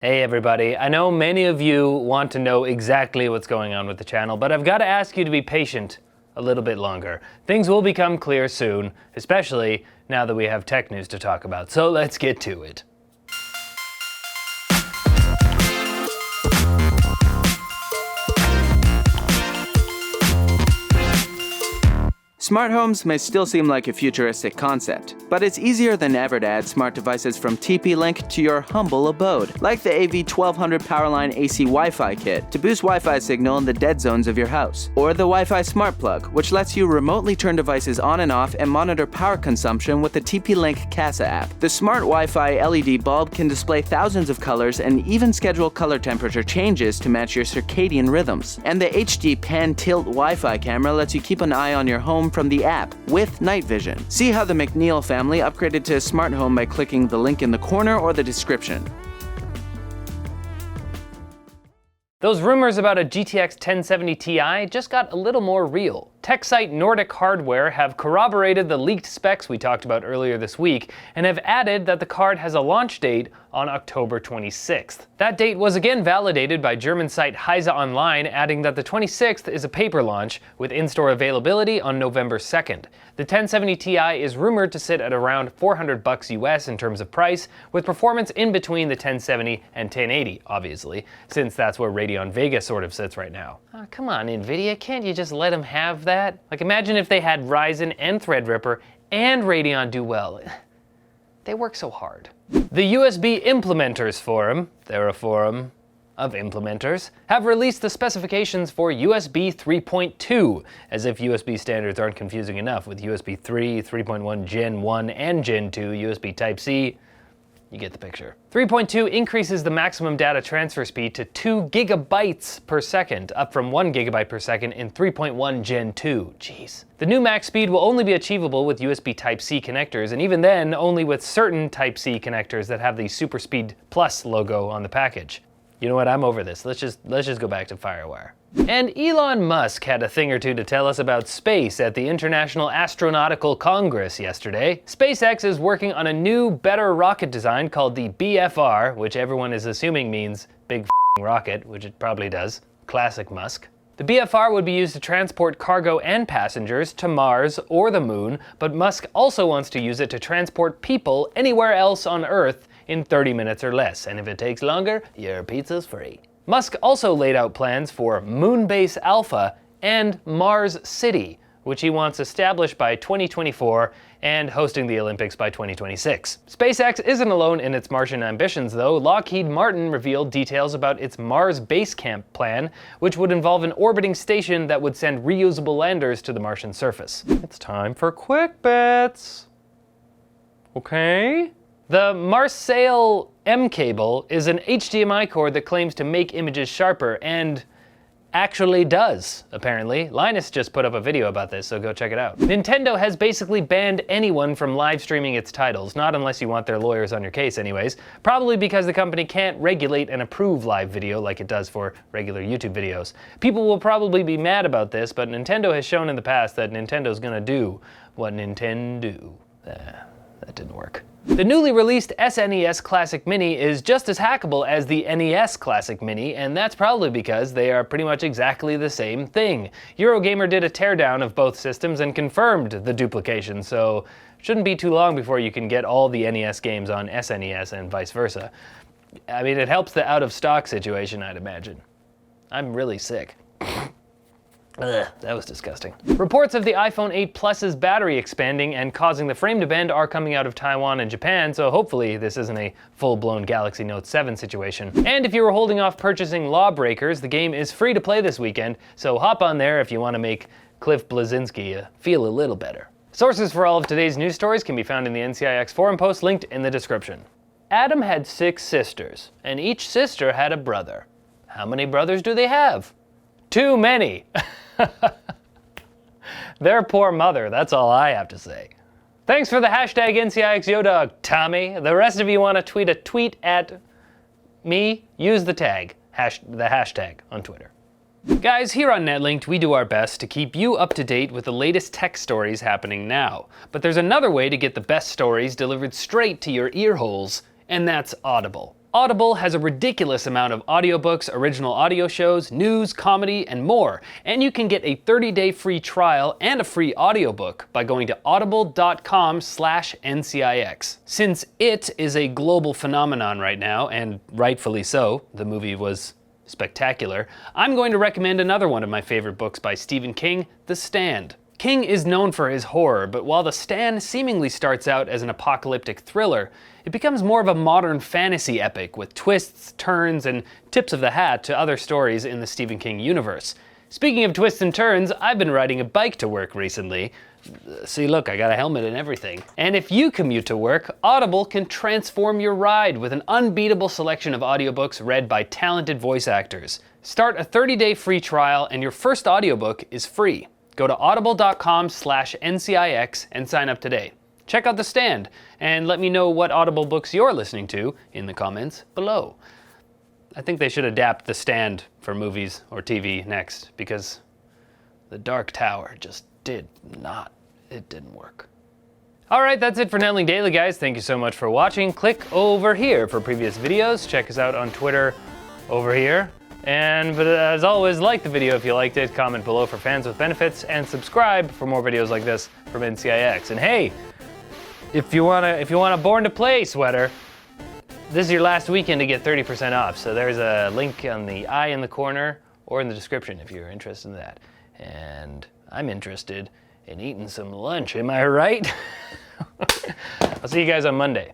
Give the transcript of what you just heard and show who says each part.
Speaker 1: Hey everybody, I know many of you want to know exactly what's going on with the channel, but I've got to ask you to be patient a little bit longer. Things will become clear soon, especially now that we have tech news to talk about, so let's get to it.
Speaker 2: Smart homes may still seem like a futuristic concept, but it's easier than ever to add smart devices from TP-Link to your humble abode, like the AV1200 Powerline AC Wi-Fi kit to boost Wi-Fi signal in the dead zones of your house, or the Wi-Fi Smart Plug, which lets you remotely turn devices on and off and monitor power consumption with the TP-Link Casa app. The smart Wi-Fi LED bulb can display thousands of colors and even schedule color temperature changes to match your circadian rhythms. And the HD Pan Tilt Wi-Fi camera lets you keep an eye on your home from the app with night vision. See how the McNeil family upgraded to a smart home by clicking the link in the corner or the description.
Speaker 1: Those rumors about a GTX 1070 Ti just got a little more real. Tech site Nordic Hardware have corroborated the leaked specs we talked about earlier this week and have added that the card has a launch date on October 26th. That date was again validated by German site Heise Online, adding that the 26th is a paper launch with in-store availability on November 2nd. The 1070 Ti is rumored to sit at around $400 US in terms of price, with performance in between the 1070 and 1080, obviously, since that's where Radeon Vega sort of sits right now. Oh, come on, Nvidia, can't you just let them have that? Like, imagine if they had Ryzen and Threadripper and Radeon do well. They work so hard. The USB Implementers Forum, they're a forum of implementers, have released the specifications for USB 3.2, as if USB standards aren't confusing enough with USB 3, 3.1 Gen 1, and Gen 2, USB Type-C. You get the picture. 3.2 increases the maximum data transfer speed to 2 gigabytes per second, up from 1 gigabyte per second in 3.1 Gen 2. Jeez. The new max speed will only be achievable with USB Type-C connectors, and even then, only with certain Type-C connectors that have the SuperSpeed Plus logo on the package. You know what, I'm over this. Let's just go back to FireWire. And Elon Musk had a thing or two to tell us about space at the International Astronautical Congress yesterday. SpaceX is working on a new, better rocket design called the BFR, which everyone is assuming means big f***ing rocket, which it probably does. Classic Musk. The BFR would be used to transport cargo and passengers to Mars or the Moon, but Musk also wants to use it to transport people anywhere else on Earth in 30 minutes or less, and if it takes longer, your pizza's free. Musk also laid out plans for Moonbase Alpha and Mars City, which he wants established by 2024 and hosting the Olympics by 2026. SpaceX isn't alone in its Martian ambitions, though. Lockheed Martin revealed details about its Mars base camp plan, which would involve an orbiting station that would send reusable landers to the Martian surface. It's time for quick bits. Okay? The Marseille M cable is an HDMI cord that claims to make images sharper and actually does, apparently. Linus just put up a video about this, so go check it out. Nintendo has basically banned anyone from live streaming its titles, not unless you want their lawyers on your case anyways, probably because the company can't regulate and approve live video like it does for regular YouTube videos. People will probably be mad about this, but Nintendo has shown in the past that Nintendo's gonna do what Nintendo do. That didn't work. The newly released SNES Classic Mini is just as hackable as the NES Classic Mini, and that's probably because they are pretty much exactly the same thing. Eurogamer did a teardown of both systems and confirmed the duplication, so it shouldn't be too long before you can get all the NES games on SNES and vice versa. I mean, it helps the out-of-stock situation, I'd imagine. I'm really sick. Ugh, that was disgusting. Reports of the iPhone 8 Plus's battery expanding and causing the frame to bend are coming out of Taiwan and Japan, so hopefully this isn't a full-blown Galaxy Note 7 situation. And if you were holding off purchasing Lawbreakers, the game is free to play this weekend, so hop on there if you want to make Cliff Bleszinski feel a little better. Sources for all of today's news stories can be found in the NCIX forum post linked in the description. Adam had 6 sisters, and each sister had a brother. How many brothers do they have? Too many! Their poor mother, that's all I have to say. Thanks for the hashtag NCIXYodog, Tommy. The rest of you want to tweet a tweet at me? Use the tag, the hashtag on Twitter. Guys, here on NetLinked, we do our best to keep you up to date with the latest tech stories happening now. But there's another way to get the best stories delivered straight to your ear holes, and that's Audible. Audible has a ridiculous amount of audiobooks, original audio shows, news, comedy, and more. And you can get a 30-day free trial and a free audiobook by going to audible.com/NCIX. Since It is a global phenomenon right now, and rightfully so, the movie was spectacular, I'm going to recommend another one of my favorite books by Stephen King, The Stand. King is known for his horror, but while The Stand seemingly starts out as an apocalyptic thriller, it becomes more of a modern fantasy epic with twists, turns, and tips of the hat to other stories in the Stephen King universe. Speaking of twists and turns, I've been riding a bike to work recently. See, look, I got a helmet and everything. And if you commute to work, Audible can transform your ride with an unbeatable selection of audiobooks read by talented voice actors. Start a 30-day free trial and your first audiobook is free. Go to audible.com/NCIX and sign up today. Check out The Stand and let me know what Audible books you're listening to in the comments below. I think they should adapt The Stand for movies or TV next, because The Dark Tower just didn't work. Alright, that's it for Netling Daily, guys. Thank you so much for watching. Click over here for previous videos. Check us out on Twitter over here. But as always, like the video if you liked it, comment below for fans with benefits, and subscribe for more videos like this from NCIX. And hey, if you want a Born to Play sweater, this is your last weekend to get 30% off. So there's a link on the eye in the corner or in the description if you're interested in that. And I'm interested in eating some lunch, am I right? I'll see you guys on Monday.